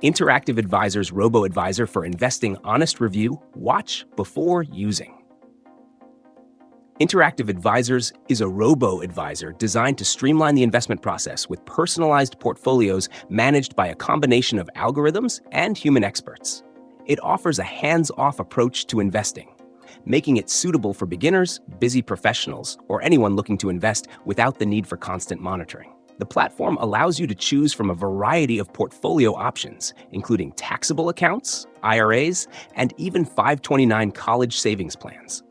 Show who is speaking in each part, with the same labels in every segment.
Speaker 1: Interactive Advisor's Robo-advisor for investing honest review, watch before using. Interactive Advisors is a robo-advisor designed to streamline the investment process with personalized portfolios managed by a combination of algorithms and human experts. It offers a hands-off approach to investing, making it suitable for beginners, busy professionals, or anyone looking to invest without the need for constant monitoring. The platform allows you to choose from a variety of portfolio options, including taxable accounts, IRAs, and even 529 college savings plans.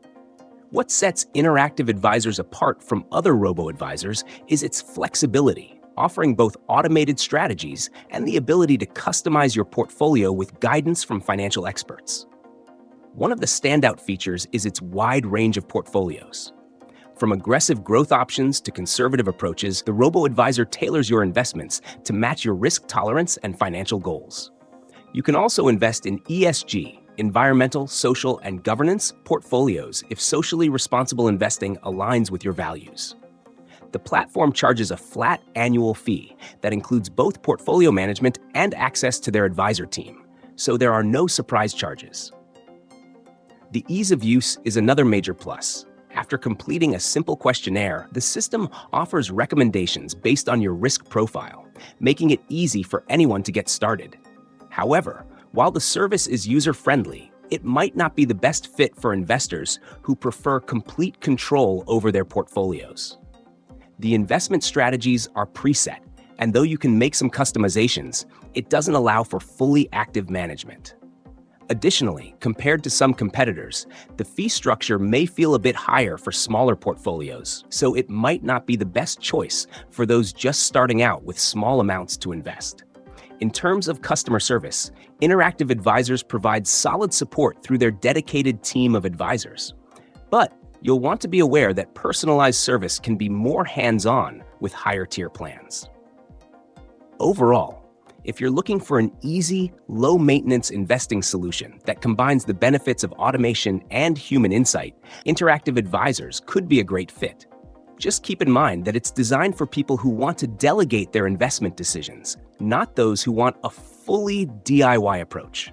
Speaker 1: What sets Interactive Advisors apart from other robo-advisors is its flexibility, offering both automated strategies and the ability to customize your portfolio with guidance from financial experts. One of the standout features is its wide range of portfolios. From aggressive growth options to conservative approaches, the robo-advisor tailors your investments to match your risk tolerance and financial goals. You can also invest in ESG, environmental, social, and governance portfolios if socially responsible investing aligns with your values. The platform charges a flat annual fee that includes both portfolio management and access to their advisor team, so there are no surprise charges. The ease of use is another major plus. After completing a simple questionnaire, the system offers recommendations based on your risk profile, making it easy for anyone to get started. However, while the service is user-friendly, it might not be the best fit for investors who prefer complete control over their portfolios. The investment strategies are preset, and though you can make some customizations, it doesn't allow for fully active management. Additionally, compared to some competitors, the fee structure may feel a bit higher for smaller portfolios, so it might not be the best choice for those just starting out with small amounts to invest. In terms of customer service, Interactive Advisors provide solid support through their dedicated team of advisors. But you'll want to be aware that personalized service can be more hands-on with higher-tier plans. Overall, if you're looking for an easy, low-maintenance investing solution that combines the benefits of automation and human insight, Interactive Advisors could be a great fit. Just keep in mind that it's designed for people who want to delegate their investment decisions, not those who want a fully DIY approach.